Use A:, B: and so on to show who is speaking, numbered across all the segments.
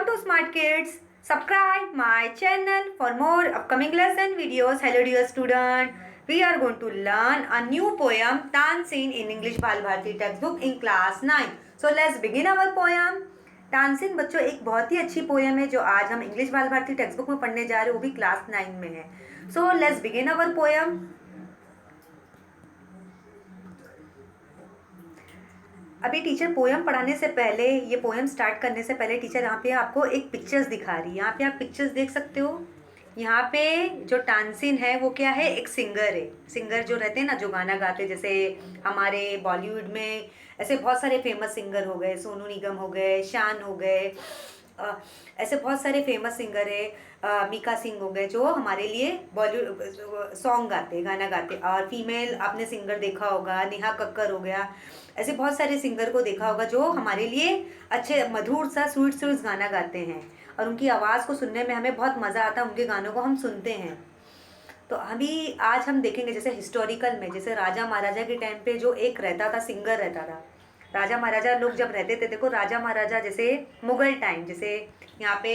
A: Welcome to Smart Kids. Subscribe my channel for more upcoming lesson videos. Hello dear student. We are going to learn a new poem Tansin in English बाल Bharti textbook in class 9. So let's begin our poem. Tansen बच्चों एक बहुत ही अच्छी poem है जो आज हम English बाल भारती टेक्स्ट बुक में पढ़ने जा रहे हैं, वो भी क्लास 9 में है. So let's begin our poem. अभी टीचर पोएम पढ़ाने से पहले, ये पोएम स्टार्ट करने से पहले टीचर यहाँ पे आपको एक पिक्चर्स दिखा रही है. यहाँ पे आप पिक्चर्स देख सकते हो. यहाँ पे जो तानसेन है वो क्या है, एक सिंगर है. सिंगर जो रहते हैं ना, जो गाना गाते, जैसे हमारे बॉलीवुड में ऐसे बहुत सारे फेमस सिंगर हो गए, सोनू निगम हो गए, शान हो गए, ऐसे बहुत सारे फेमस सिंगर है. मीका सिंह हो गए जो हमारे लिए बॉलीवुड सॉन्ग गाते, गाना गाते. और फीमेल आपने सिंगर देखा होगा, नेहा कक्कर हो गया. ऐसे बहुत सारे सिंगर को देखा होगा जो हमारे लिए अच्छे मधुर सा स्वीट स्वीट गाना गाते हैं, और उनकी आवाज़ को सुनने में हमें बहुत मज़ा आता है. उनके गानों को हम सुनते हैं. तो अभी आज हम देखेंगे जैसे हिस्टोरिकल में, जैसे राजा महाराजा के टाइम पे जो एक रहता था, सिंगर रहता था. राजा महाराजा लोग जब रहते थे, देखो राजा महाराजा जैसे मुगल टाइम, जैसे यहाँ पे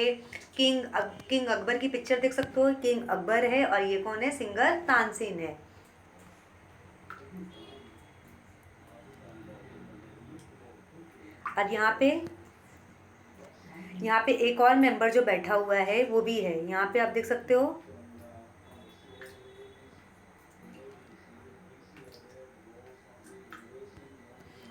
A: किंग अकबर की पिक्चर देख सकते हो. किंग अकबर है और ये कौन है, सिंगर तानसेन है. और यहाँ पे एक और मेंबर जो बैठा हुआ है वो भी है. यहाँ पे आप देख सकते हो.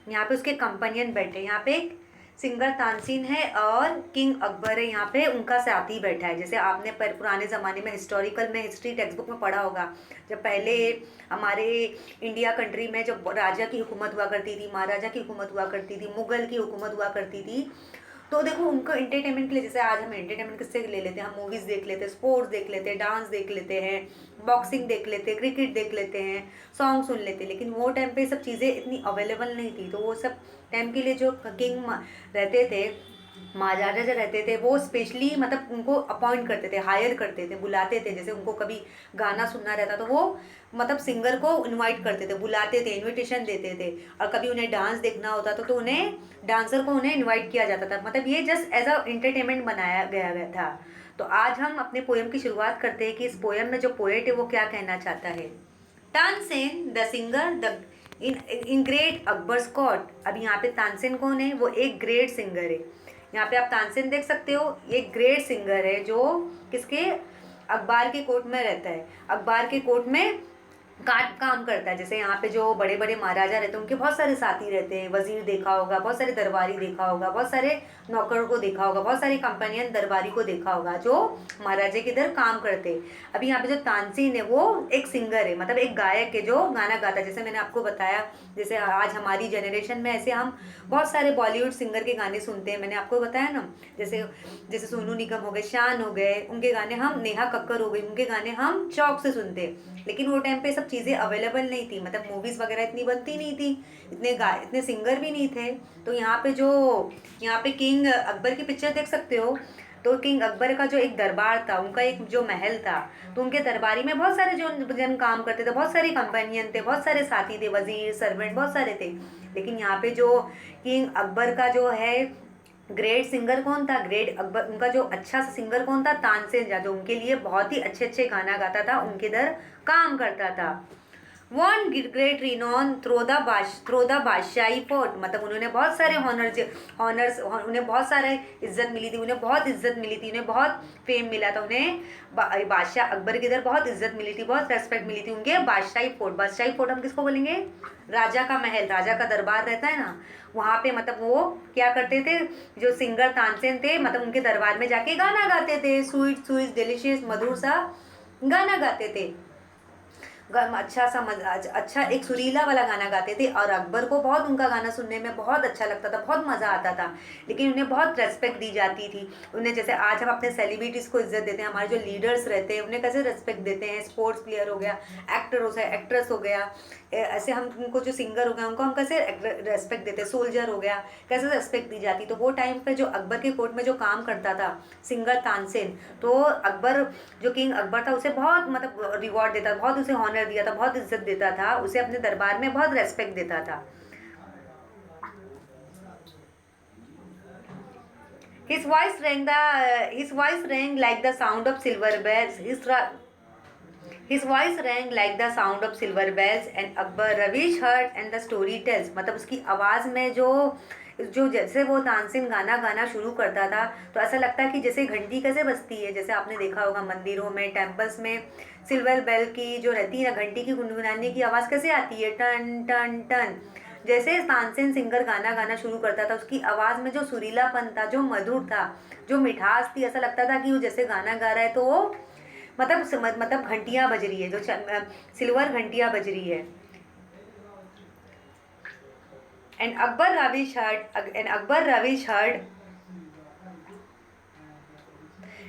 A: यहाँ पे उसके कंपेनियन बैठे. यहाँ पे एक सिंगर तानसेन है और किंग अकबर है. यहाँ पे उनका साथी बैठा है. जैसे आपने पुराने ज़माने में हिस्टोरिकल में, हिस्ट्री टेक्स्ट बुक में पढ़ा होगा, जब पहले हमारे इंडिया कंट्री में जब राजा की हुकूमत हुआ करती थी, महाराजा की हुकूमत हुआ करती थी, मुगल की हुकूमत हुआ करती थी, तो देखो उनको एंटरटेनमेंट के लिए, जैसे आज हम एंटरटेनमेंट किससे ले लेते हैं, हम मूवीज़ देख लेते हैं, स्पोर्ट्स देख लेते हैं, डांस देख लेते हैं, बॉक्सिंग देख लेते हैं, क्रिकेट देख लेते हैं, सॉन्ग सुन लेते हैं. लेकिन वो टाइम पे सब चीज़ें इतनी अवेलेबल नहीं थी. तो वो सब टाइम के लिए जो किंग रहते थे, महाराजा जो रहते थे, वो स्पेशली मतलब उनको अपॉइंट करते थे, हायर करते थे, बुलाते थे. जैसे उनको कभी गाना सुनना रहता तो वो मतलब सिंगर को इनवाइट करते थे, बुलाते थे, इनविटेशन देते थे. और कभी उन्हें डांस देखना होता तो उन्हें डांसर को उन्हें इनवाइट किया जाता था. मतलब ये जस्ट एज अ एंटरटेनमेंट बनाया गया था. तो आज हम अपने पोएम की शुरुआत करते हैं कि इस पोएम में जो पोएट है वो क्या कहना चाहता है. Tansen the singer the in great Akbar's court. अब यहाँ पे तानसेन कौन है, वो एक ग्रेट सिंगर है. यहाँ पे आप तानसेन देख सकते हो, ये ग्रेट सिंगर है जो किसके, अकबर के कोर्ट में रहता है. अकबर के कोर्ट में काम करता है. जैसे यहाँ पे जो बड़े बड़े महाराजा रहते हैं उनके बहुत सारे साथी रहते हैं. वजीर देखा होगा, बहुत सारे दरबारी देखा होगा, बहुत सारे नौकर को देखा होगा, बहुत सारे कंपेनियन दरबारी को देखा होगा जो महाराजे के इधर काम करते हैं. अभी यहाँ पे जो तानसेन है वो एक सिंगर है, मतलब एक गायक है जो गाना गाता है. जैसे मैंने आपको बताया, जैसे आज हमारी जनरेशन में ऐसे हम बहुत सारे बॉलीवुड सिंगर के गाने सुनते हैं. मैंने आपको बताया ना, जैसे जैसे सोनू निगम हो गए, शान हो गए, उनके गाने हम, नेहा कक्कर हो गई, उनके गाने हम शौक से सुनते हैं. लेकिन वो टाइम पे सब चीज़ें अवेलेबल नहीं थी, मतलब मूवीज़ वगैरह इतनी बनती नहीं थी, इतने सिंगर भी नहीं थे. तो यहाँ पे किंग अकबर की पिक्चर देख सकते हो. तो किंग अकबर का जो एक दरबार था, उनका एक जो महल था, तो उनके दरबारी में बहुत सारे जो जन काम करते थे, बहुत सारे कंपेनियन थे, बहुत सारे साथी थे, वजीर, सर्वेंट, बहुत सारे थे. लेकिन यहाँ पे जो किंग अकबर का जो है ग्रेट सिंगर कौन था, ग्रेट अकबर, उनका जो अच्छा सा सिंगर कौन था, तानसेन, जो उनके लिए बहुत ही अच्छे अच्छे गाना गाता था, उनके इधर काम करता था. One great renown through the Badshahi fort. मतलब उन्होंने बहुत सारे हॉनर्स, उन्हें बहुत सारे इज्जत मिली थी, उन्हें बहुत इज्जत मिली थी, उन्हें बहुत फेम मिला था. उन्हें बादशाह अकबर के इधर बहुत इज्जत मिली थी, बहुत रेस्पेक्ट मिली थी उनके बादशाही फोर्ट. बादशाही फोर्ट हम किसको बोलेंगे, राजा का महल, राजा का दरबार रहता है ना, वहाँ पे मतलब वो क्या करते थे, जो सिंगर तानसेन थे, मतलब उनके दरबार में जाके गाना गाते थे, स्वीट स्वीट डिलीशियस मधुर सा गाना गाते थे. अच्छा एक सुरीला वाला गाना गाते थे. और अकबर को बहुत उनका गाना सुनने में बहुत अच्छा लगता था, बहुत मज़ा आता था. लेकिन उन्हें बहुत रेस्पेक्ट दी जाती थी. उन्हें जैसे आज हम अपने सेलिब्रिटीज़ को इज्जत देते हैं, हमारे जो लीडर्स रहते हैं उन्हें कैसे रेस्पेक्ट देते हैं, स्पोर्ट्स प्लेयर हो गया, एक्ट्रेस हो गया, ऐसे हम उनको जो सिंगर हो गया उनको हम कैसे रेस्पेक्ट देते हैं, सोल्जर हो गया, कैसे रेस्पेक्ट दी जाती. तो वो टाइम पे जो अकबर के कोर्ट में जो काम करता था सिंगर तानसेन, तो अकबर, जो किंग अकबर था, उसे बहुत मतलब रिवॉर्ड देता, बहुत उसे हॉनर दिया था, बहुत इज्जत देता था, उसे अपने दरबार में बहुत रेस्पेक्ट देता था. His voice rang like the sound of silver bells. His voice rang like the sound of silver bells and Akbar Ravish heard and the story tells. मतलब उसकी आवाज़ में जो जो जैसे वो तानसेन गाना गाना शुरू करता था तो ऐसा लगता है कि जैसे घंटी कैसे बजती है, जैसे आपने देखा होगा मंदिरों में, टेम्पल्स में सिल्वर बेल की जो रहती है ना, घंटी की गुनगुनाने की आवाज़ कैसे आती है, टन टन टन। जैसे तानसेन सिंगर गाना गाना शुरू करता था उसकी आवाज़ में जो सुरीलापन था, जो मधुर था, जो मिठास थी, ऐसा लगता था कि वो जैसे गाना गा रहा है तो वो मतलब घंटियाँ बज रही है, जो सिल्वर घंटियाँ बज रही है। And Akbar ravish heard and Akbar ravish heard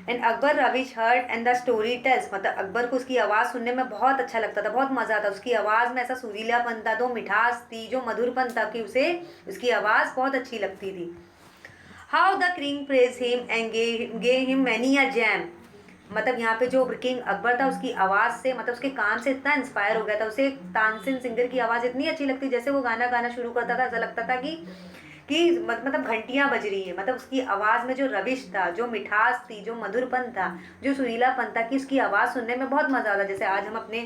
A: and Akbar ravish heard and the story tells. मतलब अकबर को उसकी आवाज़ सुनने में बहुत अच्छा लगता था, बहुत मज़ा आता। उसकी आवाज़ में ऐसा सुरीलापन था, जो मिठास थी, जो मधुरपन था कि उसे उसकी आवाज़ बहुत अच्छी लगती थी। How the king praise him and gave him many a gem. मतलब यहाँ पे जो किंग अकबर था उसकी आवाज़ से, मतलब उसके काम से इतना इंस्पायर हो गया था, उसे तानसेन सिंगर की आवाज़ इतनी अच्छी लगती, जैसे वो गाना गाना शुरू करता था ऐसा लगता था कि मतलब घंटियाँ बज रही है। मतलब उसकी आवाज़ में जो रविश था, जो मिठास थी, जो मधुरपन था, जो सुरीलापन था कि उसकी आवाज़ सुनने में बहुत मज़ा आता। जैसे आज हम अपने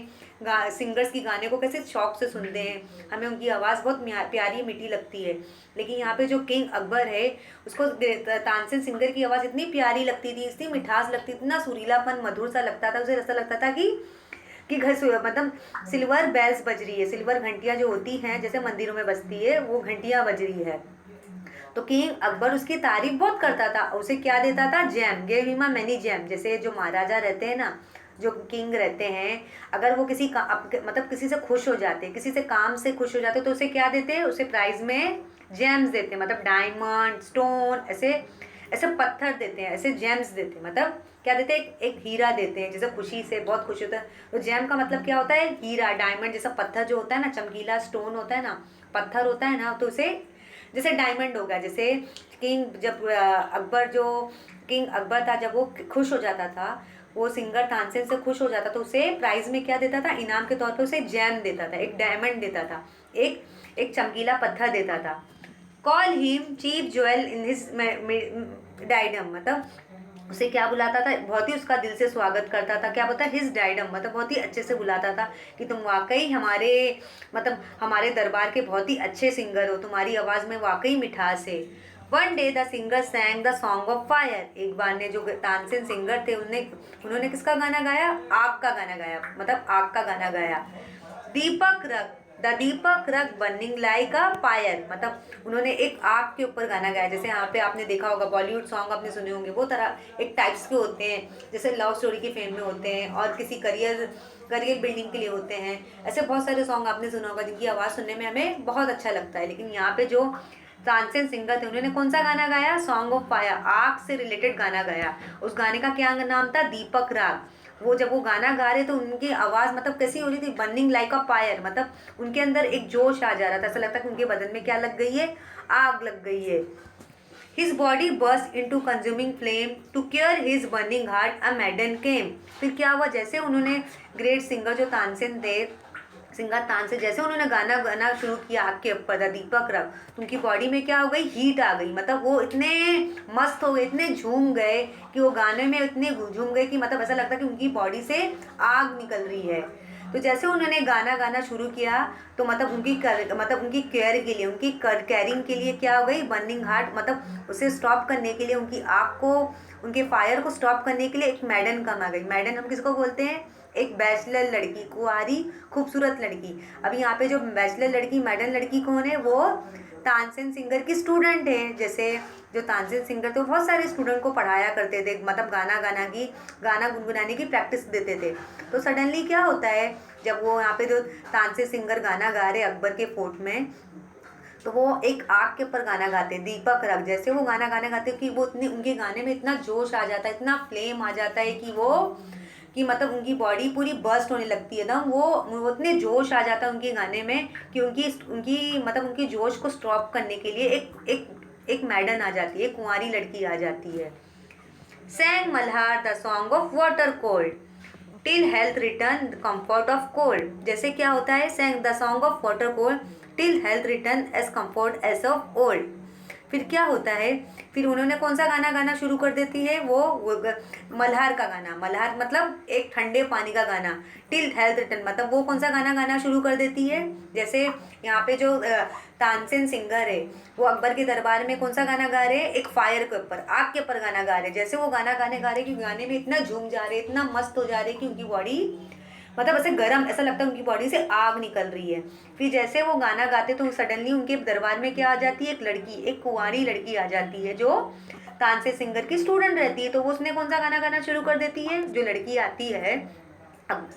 A: सिंगर्स की गाने को कैसे शौक से सुनते हैं, हमें उनकी आवाज़ बहुत प्यारी मीठी लगती है। लेकिन यहाँ पे जो किंग अकबर है उसको तानसेन सिंगर की आवाज़ इतनी प्यारी लगती थी, इतनी मिठास लगती, इतना सुरीलापन मधुर सा लगता था, उसे ऐसा लगता था कि घर मतलब सिल्वर बेल्स बज रही है, सिल्वर घंटियाँ जो होती हैं जैसे मंदिरों में बजती है वो घंटियाँ बज रही है। तो किंग अकबर उसकी तारीफ बहुत करता था, उसे क्या देता था, jam, gave him a many jam. जैसे जो महाराजा रहते हैं ना, जो किंग रहते हैं, अगर वो किसी का मतलब किसी से खुश हो जाते हैं, किसी से काम से खुश हो जाते हैं तो उसे क्या देते हैं, उसे प्राइज में जेम्स देते हैं। मतलब डायमंड, स्टोन, ऐसे ऐसे पत्थर देते हैं, ऐसे जेम्स देते हैं। मतलब क्या देते हैं, एक हीरा देते हैं, जैसे खुशी से बहुत खुश होता है तो जेम का मतलब क्या होता है, हीरा, डायमंड जैसा पत्थर जो होता है ना, चमकीला स्टोन होता है ना, पत्थर होता है ना, तो उसे जैसे डायमंड हो गया। जैसे किंग अकबर था, जब वो खुश हो जाता था, वो सिंगर तानसेन से खुश हो जाता तो उसे प्राइज में क्या देता था, इनाम के तौर पे उसे जैम देता था, एक डायमंड देता था, एक एक चमकीला पत्थर देता था। Call him chief jewel in his diadem. मतलब उसे क्या बुलाता था, बहुत ही उसका दिल से स्वागत करता था, क्या बोलता है, हिज डायडम, मतलब बहुत ही अच्छे से बुलाता था कि तुम वाकई हमारे दरबार के बहुत ही अच्छे सिंगर हो, तुम्हारी आवाज़ में वाकई मिठास है। One day the singer सैंग the song of fire. एक बार ने जो तानसेन सिंगर थे उन्होंने किसका गाना गाया, आग का गाना गाया, मतलब आग का गाना गाया। दीपक रख द दीपक रख बर्निंग लाइक अ फायर। मतलब उन्होंने एक आग के ऊपर गाना गाया। जैसे यहाँ पे आपने देखा होगा बॉलीवुड सॉन्ग आपने सुने होंगे, वो तरह एक टाइप्स के होते हैं, जैसे लव स्टोरी की फेम में होते हैं और किसी करियर बिल्डिंग के लिए होते हैं। ऐसे बहुत सारे सॉन्ग आपने सुना होगा जिनकी आवाज़ सुनने में हमें बहुत अच्छा लगता है। लेकिन यहाँ पे जो तानसेन सिंगर थे उन्होंने कौन सा गाना गाया, सॉन्ग ऑफ फायर, आग से रिलेटेड गाना गाया। उस गाने का क्या नाम था, दीपक राग। वो जब वो गाना गा रहे तो उनकी आवाज़ मतलब कैसी हो रही थी, बर्निंग लाइक अ फायर। मतलब उनके अंदर एक जोश आ जा रहा था, ऐसा लगता कि उनके बदन में क्या लग गई है, आग लग गई है। His body burst into consuming flame to care his burning heart a madden came. फिर क्या हुआ, जैसे उन्होंने ग्रेट सिंगर जो तानसेन थे, सिंगर तानसेन, जैसे उन्होंने गाना गाना शुरू किया आग के ऊपर, द दीपक रख, तो उनकी बॉडी में क्या हो गई, हीट आ गई। मतलब वो इतने मस्त हो गए, इतने झूम गए कि वो गाने में इतने झूम गए कि मतलब ऐसा लगता कि उनकी बॉडी से आग निकल रही है। तो जैसे उन्होंने गाना गाना शुरू किया तो मतलब उनकी केयर के लिए, उनकी कैरिंग के लिए क्या हो गई, बर्निंग हार्ट, मतलब उसे स्टॉप करने के लिए, उनकी आग को, उनके फायर को स्टॉप करने के लिए एक मैडन कम आ गई। मैडन हम किसको बोलते हैं, एक बैचलर लड़की, कुंवारी खूबसूरत लड़की। अभी यहाँ पे जो बैचलर लड़की, मैडन लड़की कौन है, वो तानसेन सिंगर की स्टूडेंट है। जैसे जो तानसेन सिंगर थे वो बहुत सारे स्टूडेंट को पढ़ाया करते थे, मतलब गाना गुनगुनाने की प्रैक्टिस देते थे। तो सडनली क्या होता है, जब वो यहाँ पे जो तानसेन सिंगर गाना गा रहे अकबर के फोर्ट में, तो वो एक आग के ऊपर गाना गाते, दीपक रख। जैसे वो गाना गाना गाते कि वो इतनी, उनके गाने में इतना जोश आ जाता है, इतना फ्लेम आ जाता है कि मतलब उनकी बॉडी पूरी बर्स्ट होने लगती है एकदम। वो इतने जोश आ जाता है उनके गाने में कि उनकी जोश को स्टॉप करने के लिए एक मैडन आ जाती है, एक कुंवारी लड़की आ जाती है। Sang Malhar the song of water cold till health return comfort of cold. जैसे क्या होता है, sang the song of water cold till health return as comfort as of old. फिर क्या होता है, फिर उन्होंने कौन सा गाना गाना शुरू कर देती है, वो मल्हार का गाना, मल्हार मतलब एक ठंडे पानी का गाना, टिल हेल्थ रिटर्न, मतलब वो कौन सा गाना गाना शुरू कर देती है। जैसे यहाँ पे जो तानसेन सिंगर है वो अकबर के दरबार में कौन सा गाना गा रहे हैं, एक फायर के ऊपर, आग के ऊपर गाना गा रहे हैं। जैसे वो गाना गाने गा रहे कि गाने में इतना झूम जा रहे, इतना मस्त हो जा रहे कि उनकी बॉडी मतलब ऐसे गर्म, ऐसा लगता है उनकी बॉडी से आग निकल रही है। फिर जैसे वो गाना गाते तो सडनली उनके दरबार में क्या आ जाती है, एक लड़की, एक कुंवारी लड़की आ जाती है जो तानसेन सिंगर की स्टूडेंट रहती है। तो वो उसने कौन सा गाना गाना शुरू कर देती है, जो लड़की आती है अब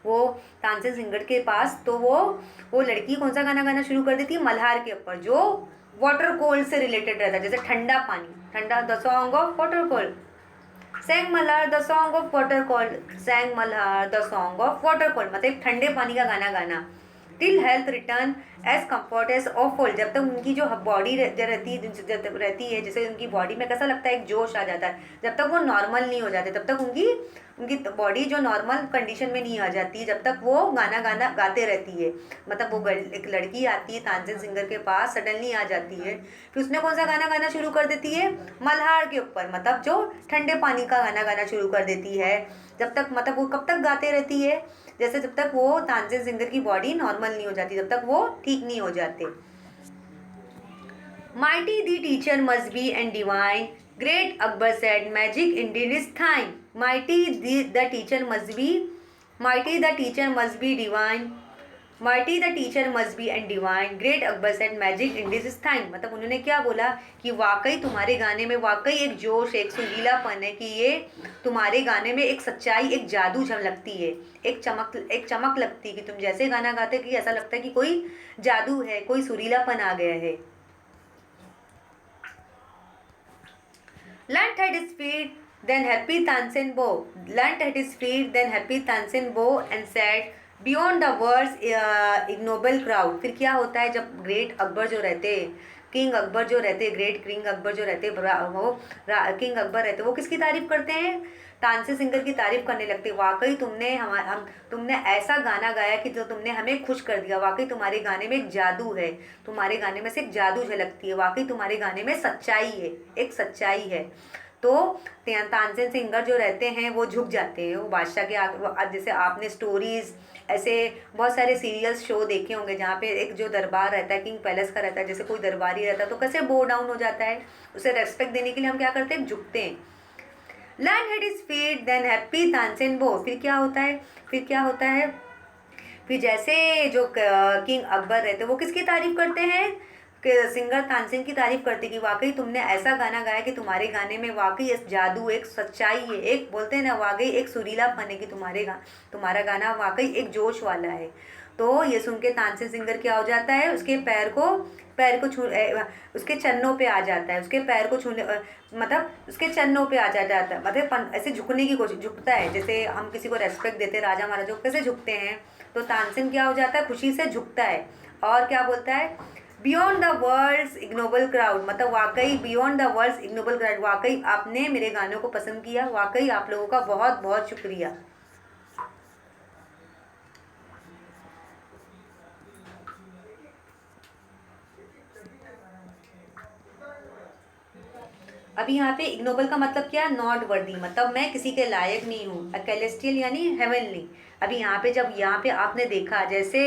A: वो तानसेन सिंगर के पास, तो वो लड़की कौन सा गाना गाना शुरू कर देती है, मल्हार के ऊपर, जो वाटर कोल्ड से रिलेटेड रहता है, जैसे ठंडा पानी, ठंडा, the song of water cold, sang Malhar the song of water cold, sang Malhar the song of water cold, मतलब एक ठंडे पानी का गाना गाना। Till health return as comfort as of old, जब तक उनकी जो बॉडी रहती है, जैसे उनकी बॉडी में कैसा लगता है, एक जोश आ जाता है, जब तक वो नॉर्मल नहीं हो जाते तब तक उनकी बॉडी जो नॉर्मल कंडीशन में नहीं आ जाती है, जब तक वो गाना गाना गाते रहती है। मतलब वो एक लड़की आती है तानसेन सिंगर के पास, सडनली आ जाती है, फिर उसने कौन सा गाना गाना शुरू कर देती है, मल्हार के ऊपर, मतलब जो ठंडे पानी का गाना गाना शुरू कर देती है। जब तक मतलब वो कब तक गाते रहती है, जैसे जब तक वो तानसेन सिंगर की बॉडी नॉर्मल नहीं हो जाती, जब तक वो ठीक नहीं हो जाते। Mighty the teacher must be and divine. Great Akbar said, magic indeed is thine. The teacher must be, mighty the teacher must be divine. Mighty the teacher must be and divine. Great Akbar said, magic indeed is thine. मतलब उन्होंने क्या बोला कि वाकई तुम्हारे गाने में वाकई एक जोश, एक सुरीलापन है, कि ये तुम्हारे गाने में एक सच्चाई, एक जादू झलकती है, एक चमक लगती है, कि तुम जैसे गाना गाते कि ऐसा लगता है कि कोई जादू है, कोई सुरीलापन आ गया है। Learnt at his feet, then happy Tansen Bo. Learnt at his feet, then happy Tansen Bo and said, Beyond the world's ignoble crowd. फिर क्या होता है, जब ग्रेट अकबर जो रहते, किंग अकबर जो रहते, ग्रेट किंग अकबर जो रहते, वो किंग अकबर रहते, वो किसकी तारीफ करते हैं, तानसेन सिंगर की तारीफ करने लगते। वाकई तुमने ऐसा गाना गाया कि जो तुमने हमें खुश कर दिया, वाकई तुम्हारे गाने में एक जादू है, तुम्हारे गाने में से एक जादू झलकती है, वाकई तुम्हारे गाने में सच्चाई है, एक सच्चाई है। तो तानसेन सिंगर जो रहते हैं वो झुक जाते हैं, वो बादशाह के आगे। जैसे आपने स्टोरीज़, ऐसे बहुत सारे सीरियल्स शो देखे होंगे जहाँ पे एक जो दरबार रहता है, किंग पैलेस का रहता है, जैसे कोई दरबारी रहता है तो कैसे बो डाउन हो जाता है, उसे रेस्पेक्ट देने के लिए हम क्या करते हैं, झुकते हैं। Land head is feet than happy Tansen बो। फिर क्या होता है, फिर जैसे जो किंग अकबर रहते वो किसकी तारीफ करते हैं, सिंगर तानसेन की तारीफ करते कि वाकई तुमने ऐसा गाना गाया कि तुम्हारे गाने में वाकई एक जादू, एक सच्चाई है, एक बोलते हैं ना, वाकई एक सुरीलापन है, कि तुम्हारा गाना वाकई एक जोश वाला है। तो ये सुन के तानसेन सिंगर क्या हो जाता है, उसके पैर को छू, उसके चरणों पे आ जाता है, उसके पैर को छूने, मतलब उसके चरणों पे आ जाता है, मतलब ऐसे झुकने की कोशिश, झुकता है, जैसे हम किसी को रेस्पेक्ट देते हैं, राजा महाराजा को कैसे झुकते हैं, तो तानसेन क्या हो जाता है, खुशी से झुकता है और क्या बोलता है, beyond the world's ignoble crowd, मतलब वाकई beyond the world's ignoble crowd, वाकई आपने मेरे गानों को पसंद किया, वाकई आप लोगों का बहुत बहुत शुक्रिया। अभी यहाँ पे इग्नोबल का मतलब क्या, नॉट वर्दी, मतलब मैं किसी के लायक नहीं हूँ, कैलेस्टियल यानी हेवनली। अभी यहाँ पे आपने देखा, जैसे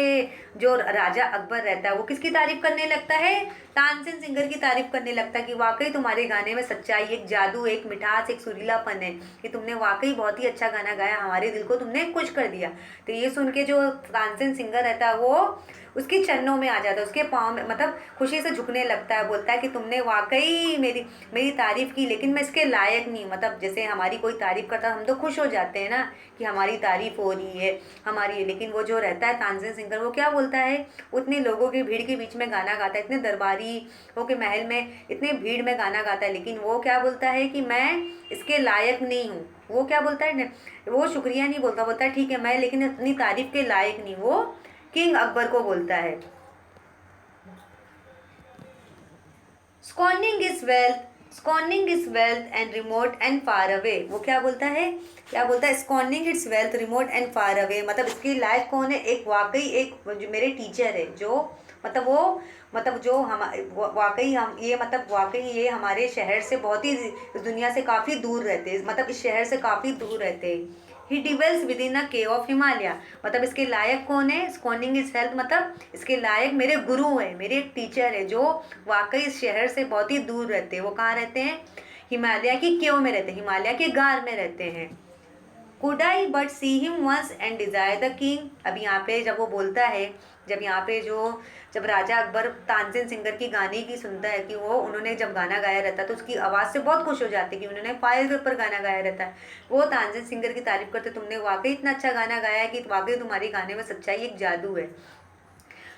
A: जो राजा अकबर रहता है वो किसकी तारीफ करने लगता है, तानसेन सिंगर की तारीफ करने लगता है कि वाकई तुम्हारे गाने में सच्चाई, एक जादू, एक मिठास, एक सुरीलापन है, कि तुमने वाकई बहुत ही अच्छा गाना गाया, हमारे दिल को तुमने खुश कर दिया। तो ये सुन के जो तानसेन सिंगर रहता है वो उसके चरणों में आ जाता है, उसके पाँव में, मतलब खुशी से झुकने लगता है, बोलता है कि तुमने वाकई मेरी तारीफ़ की, लेकिन मैं इसके लायक नहीं हूँ। मतलब जैसे हमारी कोई तारीफ़ करता है हम तो खुश हो जाते हैं ना कि हमारी तारीफ़ हो रही है हमारी, लेकिन वो जो रहता है तानसेन सिंगर वो क्या बोलता है, उतने लोगों की भीड़ के बीच में गाना गाता है, इतने दरबारी हो के महल में इतने भीड़ में गाना गाता है, लेकिन वो क्या बोलता है कि मैं इसके लायक नहीं हूँ। वो क्या बोलता है, वो शुक्रिया नहीं बोलता, बोलता है ठीक है मैं लेकिन अपनी तारीफ़ के लायक नहीं, वो किंग अकबर को बोलता है। Scorning is wealth and remote and far away. वो क्या बोलता है, scorning its wealth remote and far away, मतलब इसके लायक कौन है, एक वाकई एक जो मेरे टीचर है, जो मतलब वो मतलब जो हम वाकई हम ये मतलब वाकई ये हमारे शहर से बहुत ही इस दुनिया से काफ़ी दूर रहते, मतलब इस शहर से काफ़ी दूर रहते। He dwells within a cave of Himalaya, मतलब इसके लायक कौन है, स्कॉनिंग इज हेल्थ, मतलब इसके लायक मेरे गुरु है, मेरे एक टीचर है जो वाकई इस शहर से बहुत ही दूर रहते हैं। वो कहाँ रहते हैं, हिमालय की केव में रहते हैं, हिमालय के गार में रहते हैं। Could I but see him once and desire the king. अब यहाँ पे जब वो बोलता है, जब यहाँ पे जो जब राजा अकबर तानसेन सिंगर की गाने की सुनता है कि वो उन्होंने जब गाना गाया रहता है तो उसकी आवाज़ से बहुत खुश हो जाते हैं कि उन्होंने फायर के ऊपर गाना गाया रहता है। वो तानसेन सिंगर की तारीफ करते, तुमने वाकई इतना अच्छा गाना गाया है कि वाकई तुम्हारे गाने में सच्चाई एक जादू है।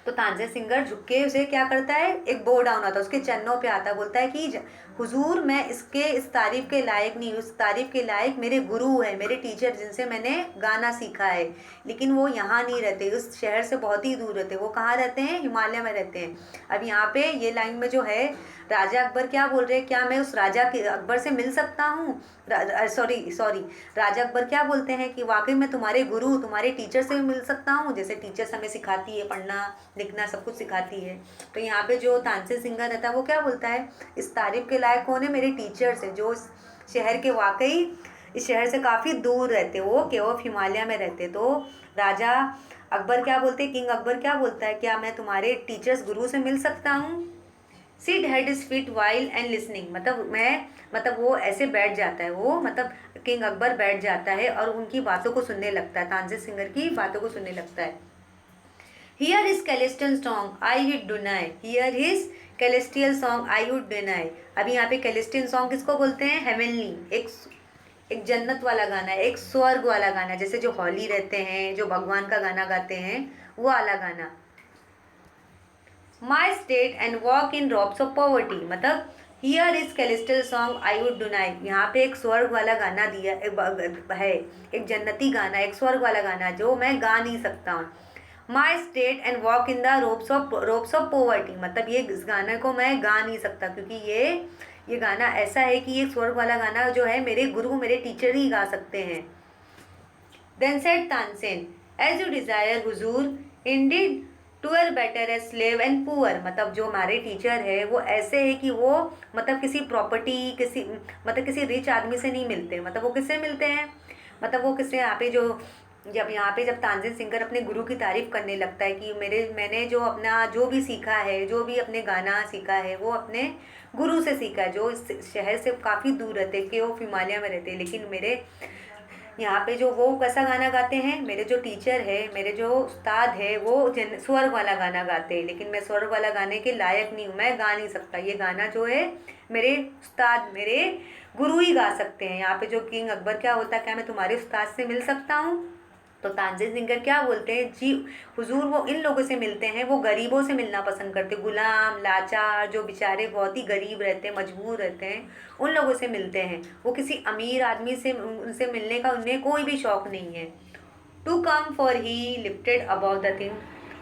A: तो तानसेन सिंगर झुक के उसे क्या करता है, एक बो डाउन आता है, उसके चरणों पे आता है, बोलता है कि हुजूर मैं इस तारीफ के लायक नहीं, उस तारीफ के लायक मेरे गुरु है, मेरे टीचर जिनसे मैंने गाना सीखा है, लेकिन वो यहाँ नहीं रहते, उस शहर से बहुत ही दूर रहते। वो कहाँ रहते हैं, हिमालय में रहते हैं। अब यहाँ पे ये लाइन में जो है राजा अकबर क्या बोल रहे हैं, क्या मैं उस राजा के अकबर से मिल सकता हूँ, सॉरी सॉरी, राजा अकबर क्या बोलते हैं कि वाकई मैं तुम्हारे गुरु तुम्हारे टीचर से भी मिल सकता हूँ, जैसे टीचर्स हमें सिखाती है, पढ़ना लिखना सब कुछ सिखाती है। तो यहाँ पे जो तानसेन सिंगर रहता है वो क्या बोलता है, इस तारीफ के लायक कौन है, मेरे टीचर्स है जो इस शहर के वाकई इस शहर से काफ़ी दूर रहते, वो केव ऑफ हिमालय में रहते। तो राजा अकबर क्या बोलते हैं, किंग अकबर क्या बोलता है, क्या मैं तुम्हारे टीचर्स गुरु से मिल सकता हूँ। Sit had his feet while and listening, मतलब वो ऐसे बैठ जाता है, वो मतलब किंग अकबर बैठ जाता है और उनकी बातों को सुनने लगता है, तानसेन सिंगर की बातों को सुनने लगता है। Here is celestial song I would deny, here is celestial song I would deny. अभी यहाँ पे कैलेस्टियल सॉन्ग किसको बोलते हैं, हेवनली, एक जन्नत वाला गाना है, एक स्वर्ग वाला गाना, जैसे जो हॉली रहते हैं जो भगवान का गाना गाते हैं वो वाला गाना। My state and walk in drops of poverty, मतलब here is celestial song I would deny, यहाँ पे एक स्वर्ग वाला गाना दिया है, एक जन्नती गाना, एक स्वर्ग वाला गाना जो मैं गा नहीं सकता हूँ। माई state and walk in the ropes of poverty, मतलब ये इस गाने को मैं गा नहीं सकता क्योंकि ये गाना ऐसा है कि ये स्वर्ग वाला गाना जो है मेरे गुरु मेरे टीचर ही गा सकते हैं। Then said Tansen, as you desire हुजूर, indeed tour better as slave and poor, मतलब जो हमारे टीचर है वो ऐसे है कि वो मतलब किसी प्रॉपर्टी किसी रिच आदमी से नहीं मिलते, मतलब वो किससे मिलते हैं, मतलब वो किससे यहाँ पे जब तानसेन सिंगर अपने गुरु की तारीफ करने लगता है कि मैंने जो अपना जो भी सीखा है, जो भी अपने गाना सीखा है वो अपने गुरु से सीखा है जो इस शहर से काफ़ी दूर रहते कि वो हिमालय में रहते, लेकिन मेरे यहाँ पे जो वो कैसा गाना गाते हैं, मेरे जो टीचर है, मेरे जो उस्ताद है वो स्वर्ग वाला गाना गाते हैं, लेकिन मैं स्वर्ग वाला गाने के लायक नहीं हूँ, मैं गा नहीं सकता। ये गाना जो है मेरे उस्ताद मेरे गुरु ही गा सकते हैं। यहाँ पे जो किंग अकबर क्या होता है, क्या मैं तुम्हारे उस्ताद से मिल सकता हूँ। तो तानसेन सिंगर क्या बोलते हैं, जी हुजूर वो इन लोगों से मिलते हैं, वो गरीबों से मिलना पसंद करते, गुलाम लाचार जो बेचारे बहुत ही गरीब रहते हैं, मजबूर रहते हैं, उन लोगों से मिलते हैं। वो किसी अमीर आदमी से उनसे मिलने का उन्हें कोई भी शौक नहीं है। To come for he lifted about the thing,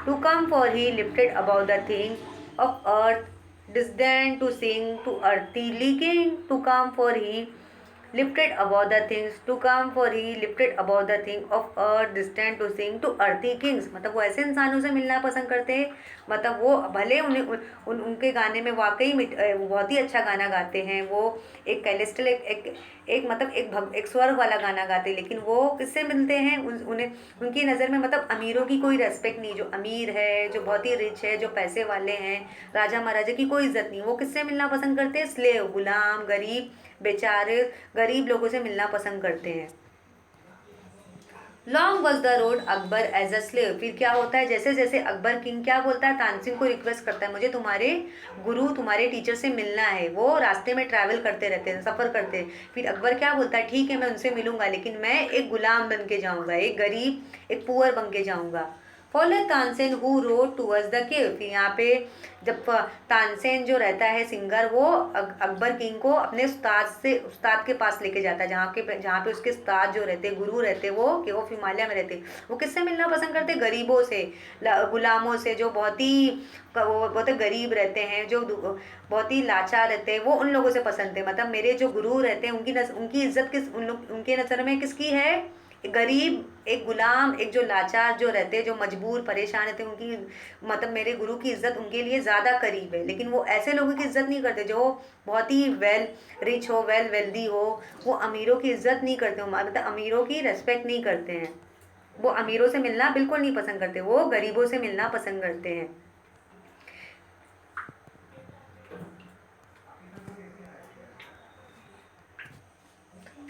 A: to come for he lifted about the thing of earth disdain to sing to earthy liking, to come for he lifted above the things to come for he lifted above the thing of earth distant to sing to earthy kings, मतलब वो ऐसे इंसानों से मिलना पसंद करते हैं, मतलब वो भले उनके गाने में वाकई बहुत ही अच्छा गाना गाते हैं, वो एक कैलेस्टल एक स्वर्ग वाला गाना गाते हैं, लेकिन वो किससे मिलते हैं, उन्हें उनकी नज़र में मतलब अमीरों की कोई रेस्पेक्ट नहीं, जो अमीर है जो बहुत ही रिच है जो पैसे वाले हैं राजा महाराजा की कोई इज्जत नहीं, वो किससे मिलना पसंद करते हैं, स्लेव गुलाम गरीब बेचारे गरीब लोगों से मिलना पसंद करते हैं। Long was the road Akbar as a slave, फिर क्या होता है, जैसे जैसे अकबर किंग क्या बोलता है, तानसेन को रिक्वेस्ट करता है मुझे तुम्हारे गुरु तुम्हारे टीचर से मिलना है, वो रास्ते में ट्रैवल करते रहते हैं सफ़र करते हैं। फिर अकबर क्या बोलता है, ठीक है मैं उनसे मिलूंगा, लेकिन मैं एक गुलाम बन के जाऊँगा, एक गरीब एक पुअर बन के जाऊँगा। Follow Tansen who wrote towards the cave, फिर यहाँ पे जब तानसेन जो रहता है सिंगर वो अकबर किंग को अपने उस्ताद के पास लेके जाता है, जहाँ पे उसके उस्ताद जो रहते गुरु रहते वो कि वो हिमालय में रहते, वो किससे मिलना पसंद करते, गरीबों से गुलामों से जो बहुत ही गरीब रहते हैं, जो बहुत ही लाचार रहते हैं, वो उन लोगों से पसंद है, मतलब मेरे जो गुरु रहते हैं उनकी इज्जत उनके नज़र में किसकी है, एक गरीब, एक गुलाम, एक जो लाचार जो रहते हैं, जो मजबूर परेशान रहते हैं, उनकी मतलब मेरे गुरु की इज्जत उनके लिए ज़्यादा करीब है। लेकिन वो ऐसे लोगों की इज्जत नहीं करते जो बहुत ही वेल रिच हो, वेल वेल्दी हो। वो अमीरों की इज्जत नहीं करते हो, मतलब अमीरों की रेस्पेक्ट नहीं करते हैं। वो अमीरों से मिलना बिल्कुल नहीं पसंद करते, वो गरीबों से मिलना पसंद करते हैं।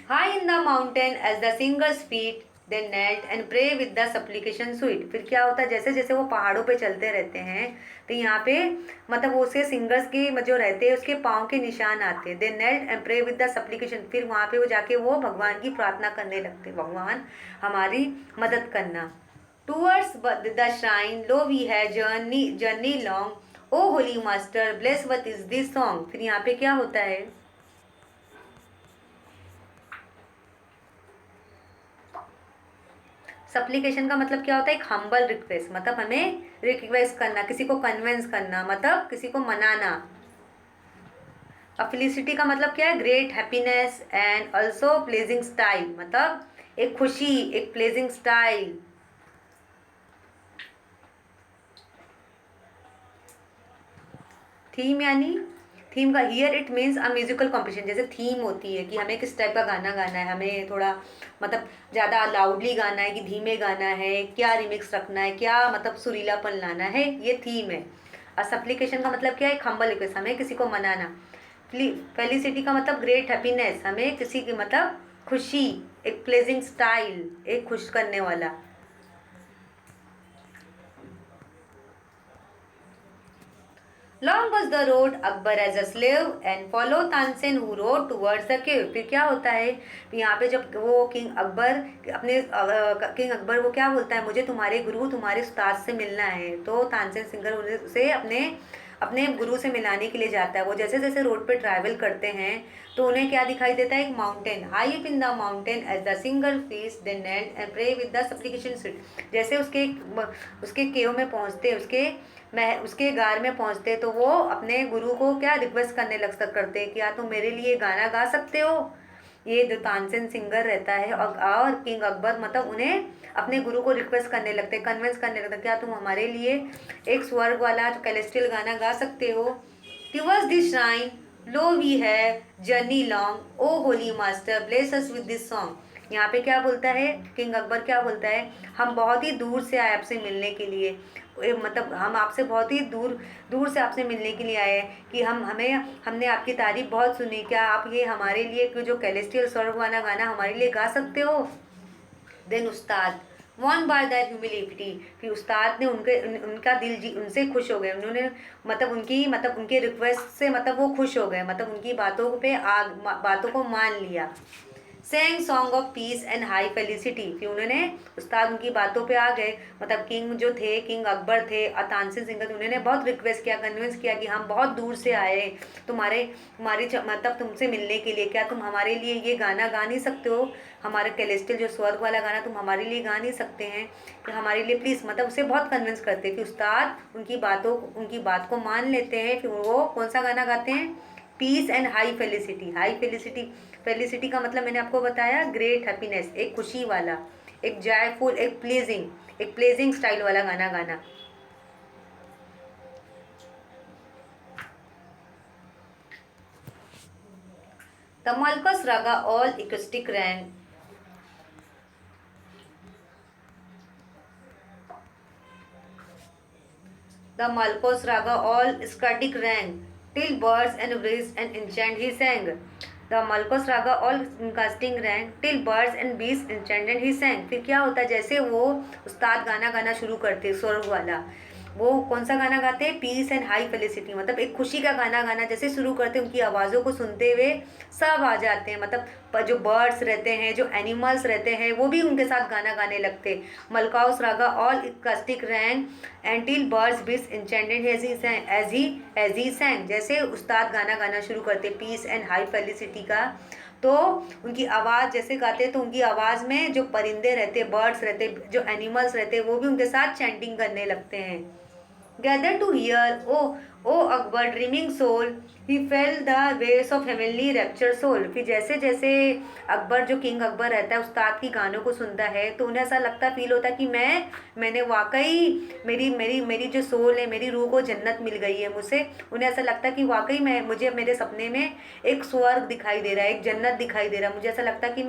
A: High in the mountain as the singer's feet they knelt and pray with the supplication sweet। फिर क्या होता है, जैसे जैसे वो पहाड़ों पे चलते रहते हैं तो यहाँ पे मतलब वो उसके सिंगर्स के जो रहते हैं उसके पाँव के निशान आते हैं। They knelt and pray with the supplication. फिर वहाँ पे वो जाके वो भगवान की प्रार्थना करने लगते हैं, भगवान हमारी मदद करना। Towards the shrine lo we है journey journey long o holy master bless what is this song. फिर यहाँ पे क्या होता है, सप्लीकेशन का मतलब क्या होता है, एक हम्बल रिक्वेस्ट, मतलब हमें रिक्वेस्ट करना, किसी को कन्विंस करना, मतलब किसी को मनाना। अब फेलिसिटी का मतलब क्या है, great happiness and also pledging style, मतलब एक खुशी, एक प्लेजिंग स्टाइल। थीम यानी थीम का here it means a musical competition. जैसे थीम होती है कि हमें किस टाइप का गाना गाना है, हमें थोड़ा मतलब ज़्यादा लाउडली गाना है कि धीमे गाना है, क्या रिमिक्स रखना है, क्या मतलब सुरीलापन लाना है, ये थीम है। और सप्लीकेशन का मतलब क्या है, एक हम्बल रिक्वेस्ट, हमें किसी को मनाना। फेलिसिटी का मतलब ग्रेट हैप्पीनेस, हमें किसी की मतलब खुशी, एक प्लेजिंग स्टाइल, एक खुश करने वाला। Long was the road Akbar as a slave and follow Tansen who rode towards the cave। फिर क्या होता है, यहाँ पे जब वो किंग अकबर अपने किंग अकबर वो क्या बोलता है, मुझे तुम्हारे गुरु तुम्हारे उस्ताद से मिलना है। तो तानसेन सिंगर उसे अपने अपने गुरु से मिलाने के लिए जाता है। वो जैसे जैसे रोड पे ट्रैवल करते हैं तो उन्हें क्या दिखाई देता है, एक mountain. High up in the mountain as the singer face the knelt and pray with the supplication sweet. जैसे उसके केव में पहुंचते, उसके गार में पहुंचते तो वो अपने गुरु को क्या रिक्वेस्ट करने लग करते कि क्या तुम मेरे लिए गाना गा सकते हो। ये जो तानसेन सिंगर रहता है और किंग अकबर मतलब उन्हें अपने गुरु को रिक्वेस्ट करने लगते, कन्विंस करने लगते, क्या तुम हमारे लिए एक स्वर्ग वाला जो कैलेस्ट्रियल गाना गा सकते हो। Towards this shrine lo we है journey long o holy master bless us with this song. यहाँ पे क्या बोलता है किंग अकबर, क्या बोलता है, हम बहुत ही दूर से आए आपसे मिलने के लिए, मतलब हम आपसे बहुत ही दूर दूर से आपसे मिलने के लिए आए हैं कि हमने आपकी तारीफ बहुत सुनी, क्या आप ये हमारे लिए जो कैलेस्ट्रियल स्वर्ग वाला गाना हमारे लिए गा सकते हो। Then Ustad one by that humility. फिर उस्ताद ने उनका दिल जी उनसे खुश हो गए, उन्होंने मतलब उनके रिक्वेस्ट से मतलब वो खुश हो गए, मतलब उनकी बातों को मान लिया। Sang song of peace and high felicity. फिर उन्होंने उस्ताद उनकी बातों पे आ गए, मतलब किंग जो थे, किंग अकबर थे और तानसेन सिंगर, उन्होंने बहुत रिक्वेस्ट किया, कन्विंस किया कि हम बहुत दूर से आए मतलब तुमसे मिलने के लिए, क्या तुम हमारे लिए ये गाना गा नहीं सकते हो, हमारे कैलेस्ट्रियल जो स्वर्ग वाला गाना तुम हमारे लिए गा नहीं सकते हैं, कि हमारे लिए प्लीज़, मतलब उसे बहुत कन्विंस करते। फिर उस्ताद उनकी बात को मान लेते हैं। फिर वो कौन सा गाना गाते हैं, peace and high felicity. Felicity का मतलब मैंने आपको बताया, ग्रेट हैप्पीनेस, एक खुशी वाला, एक जॉयफुल, एक प्लेजिंग स्टाइल वाला गाना गाना। The Malkos raga all acoustic rang. The Malkos Raga all Scartic rang, till birds and beasts and enchant he sang। The Malkos Raga all casting rang, till birds and beasts enchanted he sang। फिर क्या होता है, जैसे वो उस्ताद गाना गाना शुरू करते स्वर्ग वाला, वो कौन सा गाना गाते हैं, पीस एंड हाई फेलिसिटी, मतलब एक खुशी का गाना गाना जैसे शुरू करते, उनकी आवाज़ों को सुनते हुए सब आ जाते हैं, मतलब जो बर्ड्स रहते हैं, जो एनिमल्स रहते हैं, वो भी उनके साथ गाना गाने लगते। मलकाउस रागा ऑल इकास्टिक रैंग एंटिल बर्ड्स बिस इंचेंडेड एज ही सैंग। जैसे उस्ताद गाना गाना शुरू करते पीस एंड हाई फेलिसिटी का, तो उनकी आवाज़ जैसे गाते तो उनकी आवाज़ में जो परिंदे रहते, बर्ड्स रहते, जो एनिमल्स रहते, वो भी उनके साथ चैंटिंग करने लगते हैं। Gather to hear, O Akbar, dreaming soul, he felt the waves of heavenly rapture soul. फिर जैसे जैसे अकबर, जो किंग अकबर रहता है, उस्ताद की गानों को सुनता है तो उन्हें ऐसा लगता, फील होता है कि मैंने वाकई, मेरी मेरी मेरी जो सोल है, मेरी रूह को जन्नत मिल गई है मुझसे। उन्हें ऐसा लगता है कि वाकई मुझे मेरे सपने में एक स्वर्ग दिखाई दे रहा है, एक जन्नत दिखाई दे रहा है। मुझे ऐसा लगता है कि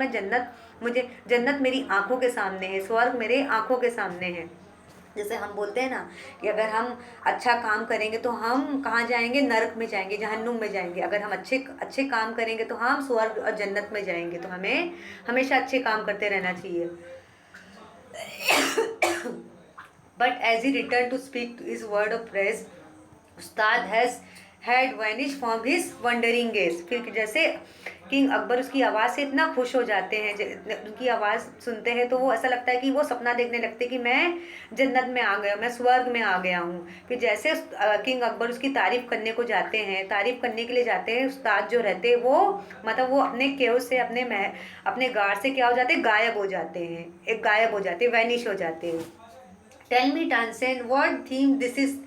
A: मुझे जन्नत मेरी आंखों के सामने है, स्वर्ग मेरे आंखों के सामने है। जैसे हम बोलते हैं ना कि अगर हम अच्छा काम करेंगे तो हम कहाँ जाएंगे, नरक में जाएंगे, जहन्नुम में जाएंगे। अगर हम अच्छे अच्छे काम करेंगे तो हम स्वर्ग और जन्नत में जाएंगे। तो हमें हमेशा अच्छे काम करते रहना चाहिए। But as he return to speak his word of praise, उस्ताद had vanish from his wandering gaze. फिर जैसे किंग अकबर उसकी आवाज़ से इतना खुश हो जाते हैं, उनकी आवाज़ सुनते हैं तो वो ऐसा लगता है कि वो सपना देखने लगते कि मैं जन्नत में आ गया, मैं स्वर्ग में आ गया हूँ। फिर जैसे किंग अकबर उसकी तारीफ करने को जाते हैं, तारीफ करने के लिए जाते हैं, उस्ताद जो रहते हैं वो, मतलब वो अपने केव से, अपने गार्ड से क्या हो जाते हैं, गायब हो जाते हैं, एक गायब हो जाते हैं, वैनिश हो जाते हैं। Tell me Tansen what theme this is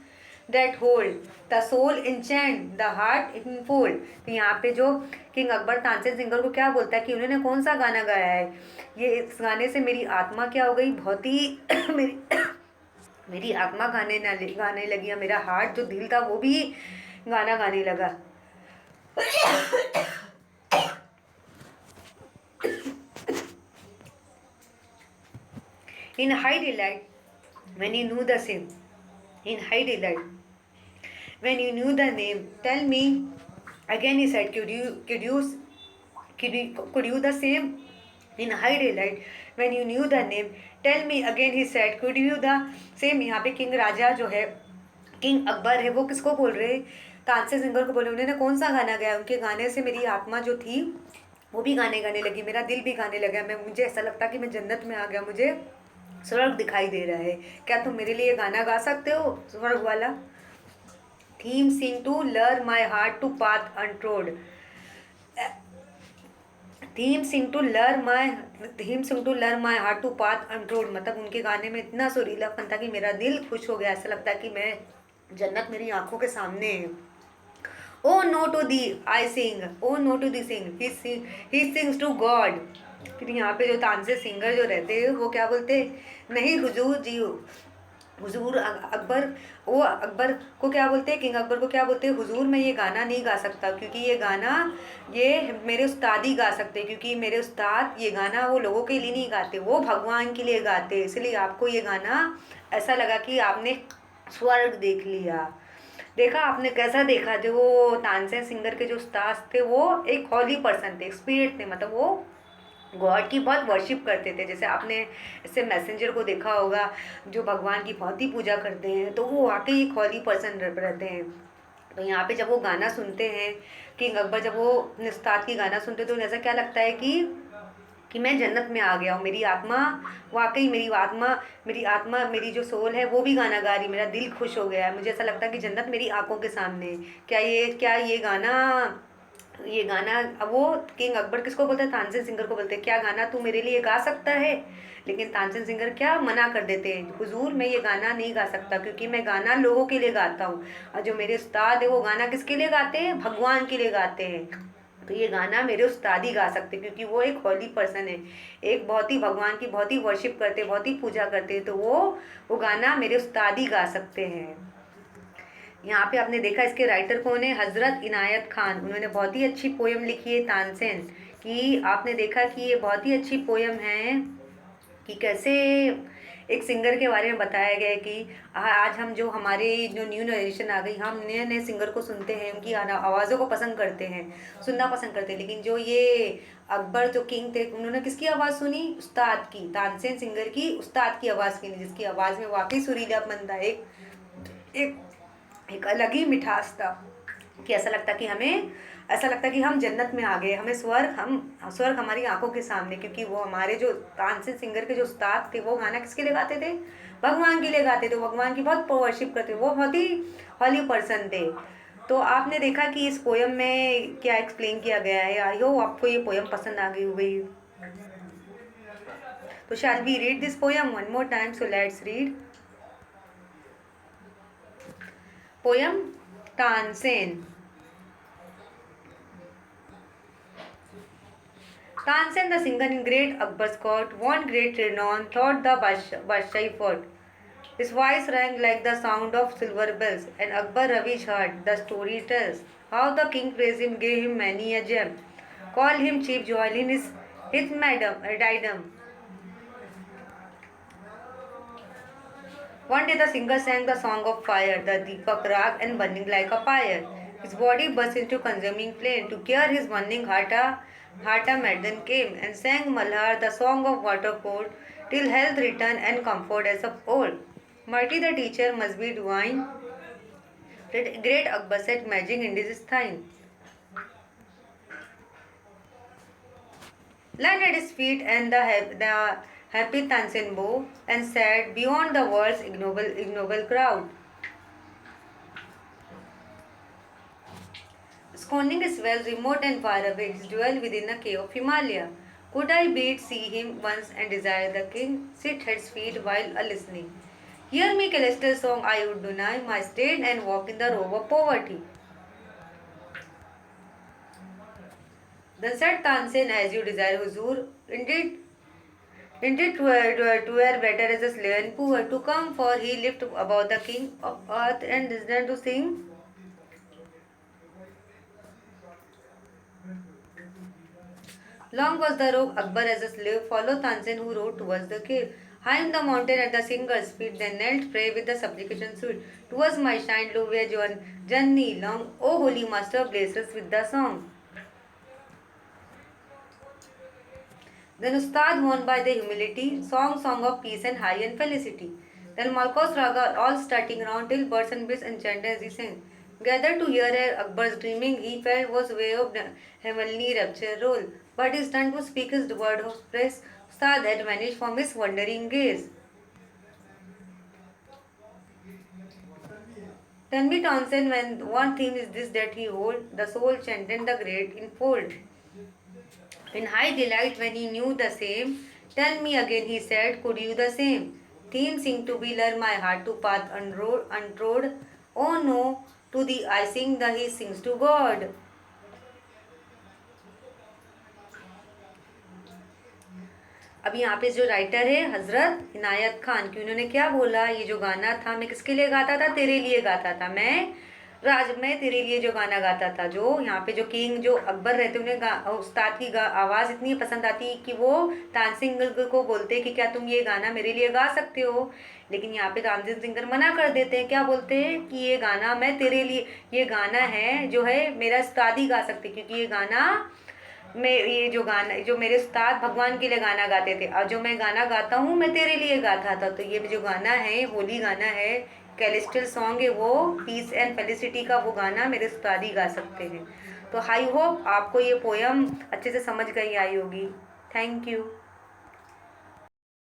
A: that hold the soul enchant the heart in fold. तो यहाँ पे जो किंग अकबर तानसेन सिंगर को क्या बोलता है कि उन्होंने कौन सा गाना गाया है, ये इस गाने से मेरी आत्मा क्या हो गई, बहुत ही मेरी मेरी आत्मा गाने लगी, और मेरा हार्ट जो दिल था वो भी गाना गाने लगा। इन high delight when you knew the same, in high delight when you knew the name, tell me again, he said, could you the same, in high delight when you knew the name, tell me again, he said, could you the same। यहाँ पे king राजा जो है, king Akbar है, वो किसको बोल रहे हैं, तानसेन सिंगर को बोल रहे। उन्होंने कौन सा गाना गाया, उनके गाने से मेरी आत्मा जो थी वो भी गाने गाने लगी, मेरा दिल भी गाने लगा, मुझे ऐसा लगता कि मैं जन्नत में आ गया, मुझे स्वर्ग दिखाई दे रहा है। क्या तुम मेरे लिए गाना गा सकते हो, स्वर्ग वाला। Theme sing to lure my heart to path untrod, theme sing to lure my heart to path untrod. मतलब उनके गाने में इतना सुरीलापन था कि मेरा दिल खुश हो गया, ऐसा लगता है कि मैं जन्नत मेरी आंखों के सामने है। Oh no to thee I sing, oh no to thee sing, he sings to God. फिर यहाँ पे जो तानसेन सिंगर जो रहते हैं वो क्या बोलते, नहीं हुजूर जी, हुजूर अकबर, वो अकबर को क्या बोलते हैं, किंग अकबर को क्या बोलते हैं, हुजूर मैं ये गाना नहीं गा सकता, क्योंकि ये गाना ये मेरे उस्ताद ही गा सकते हैं, क्योंकि मेरे उस्ताद ये गाना वो लोगों के लिए नहीं गाते, वो भगवान के लिए गाते, इसलिए आपको ये गाना ऐसा लगा कि आपने स्वर्ग देख लिया। देखा आपने, कैसा देखा, जो वो तानसेन सिंगर के जो उस्ताद थे वो एक हॉली पर्सन थे, स्पिरिट थे, मतलब वो गॉड की बहुत वर्शिप करते थे। जैसे आपने इससे मैसेंजर को देखा होगा जो भगवान की बहुत ही पूजा करते हैं, तो वो वाकई एक हॉली पर्सन रहते हैं। तो यहाँ पे जब वो गाना सुनते हैं, किंग अकबर जब वो उस्ताद की गाना सुनते तो उन्हें ऐसा क्या लगता है कि मैं जन्नत में आ गया हूँ, मेरी आत्मा, वाकई मेरी आत्मा मेरी जो सोल है वो भी गाना गा रही, मेरा दिल खुश हो गया है, मुझे ऐसा लगता है कि जन्नत मेरी आंखों के सामने है। क्या ये गाना, अब वो किंग अकबर किसको बोलते हैं, तानसेन सिंगर को बोलते हैं, क्या गाना तू मेरे लिए गा सकता है। लेकिन तानसेन सिंगर क्या मना कर देते हैं, हुजूर मैं ये गाना नहीं गा सकता, क्योंकि मैं गाना लोगों के लिए गाता हूँ, और जो मेरे उस्ताद है वो गाना किसके लिए गाते हैं, भगवान के लिए गाते हैं। तो ये गाना मेरे उस्ताद ही गा सकते, क्योंकि वो एक हॉली पर्सन है, एक बहुत ही भगवान की बहुत ही वर्शिप करते, बहुत ही पूजा करते हैं, तो वो गाना मेरे उस्ताद ही गा सकते हैं। यहाँ पे आपने देखा इसके राइटर कौन है, हजरत इनायत खान। उन्होंने बहुत ही अच्छी पोयम लिखी है तानसेन की। आपने देखा कि ये बहुत ही अच्छी पोयम है कि कैसे एक सिंगर के बारे में बताया गया है कि आज हम जो हमारे जो न्यू जनरेशन आ गई, हम नए नए सिंगर को सुनते हैं, उनकी आवाज़ों को पसंद करते हैं, सुनना पसंद करते हैं। लेकिन जो ये अकबर जो किंग थे, उन्होंने किसकी आवाज़ सुनी, उस्ताद की, तानसेन सिंगर की उस्ताद की आवाज़ सुनी, जिसकी आवाज़ में वाकई सुरीलापन था, एक एक अलग ही मिठास था, कि ऐसा लगता कि हम जन्नत में आ गए, हमें स्वर्ग हमारी आंखों के सामने। क्योंकि वो हमारे जो तानसेन सिंगर के जो उस्ताद थे वो गाना किसके लिए गाते थे, भगवान के लिए गाते थे, भगवान की बहुत वर्शिप करते थे, वो बहुत ही हॉली पर्सन थे। तो आपने देखा कि इस पोयम में क्या एक्सप्लेन किया गया है। आई होप आपको ये पोयम पसंद आ गई होगी। तो shall we read this poem one more time, so let's read. Poem Tansen. Tansen, the singer in great Akbar's court, won great renown, thought the Badshai fought. His voice rang like the sound of silver bells, and Akbar Ravish heard the story tells how the king praised him, gave him many a gem, called him chief jewel in his diadem. One day the singer sang the song of fire, the Deepak Rag, and burning like a pyre. His body burst into consuming flame. To cure his burning heart, a maiden came and sang Malhar, the song of water poured, till health returned and comfort as of old. Mighty the teacher must be divine. Great Akbar set magic in his thine. Land at his feet and the happy Tansen bow and sat beyond the world's ignoble crowd. Scorning his wealth remote and far away, his dwell within a cave of Himalaya. Could I bid see him once and desire the king? Sit at his feet while a listening. Hear me celestial song I would deny my state and walk in the robe of poverty. Then said Tansen, as you desire Huzur, indeed twere better as a slave and poor to come, for he lived above the king of earth and destined to sing. Long was the rope Akbar as a slave, follow Tansen who rode towards the cave. High in the mountain at the singer's feet, they knelt, pray with the supplication sweet. Towards my shine, Luvia journey long, O holy master, bless us with the song. Then Ustad won by the humility, song of peace and high and felicity. Then Malkos Raga all starting round till birds and beasts enchanted as he sang. Gathered to hear Akbar's dreaming, he felt was way of heavenly rapture roll. But his tongue to speak his word of praise, Ustad had vanished from his wondering gaze. Tell me, Tansen, when one theme is this that he hold, the soul chanted the great in fold. In high delight when he knew the same, tell me again, he said, could you the same? Theme seemed to be lure my heart to path untrod. Oh no, to thee I sing, the he sings to God. अब यहाँ पे जो writer है हजरत इनायत खान कि उन्होंने क्या बोला, ये जो गाना था मैं किसके लिए गाता था, तेरे लिए गाता था, मैं तेरे लिए जो गाना गाता था। जो यहाँ पे जो किंग जो अकबर रहते उन्हें उस्ताद की आवाज़ इतनी पसंद आती कि वो तानसेन सिंगर को बोलते कि क्या तुम ये गाना मेरे लिए गा सकते हो, लेकिन यहाँ पे तानसेन सिंगर मना कर देते हैं। क्या बोलते हैं कि ये गाना मैं तेरे लिए, ये गाना है जो है मेरा उस्ताद ही गा सकते, क्योंकि ये गाना ये जो मेरे उस्ताद भगवान के लिए गाना गाते थे और जो मैं गाना गाता हूँ मैं तेरे लिए गाता था। तो ये जो गाना है होली गाना है, कैलेस्ट्रल सॉन्ग है, वो पीस एंड फेलिसिटी का वो गाना मेरे उस्ताद ही गा सकते हैं। तो आई होप आपको ये पोयम अच्छे से समझ गई आई होगी। Thank you.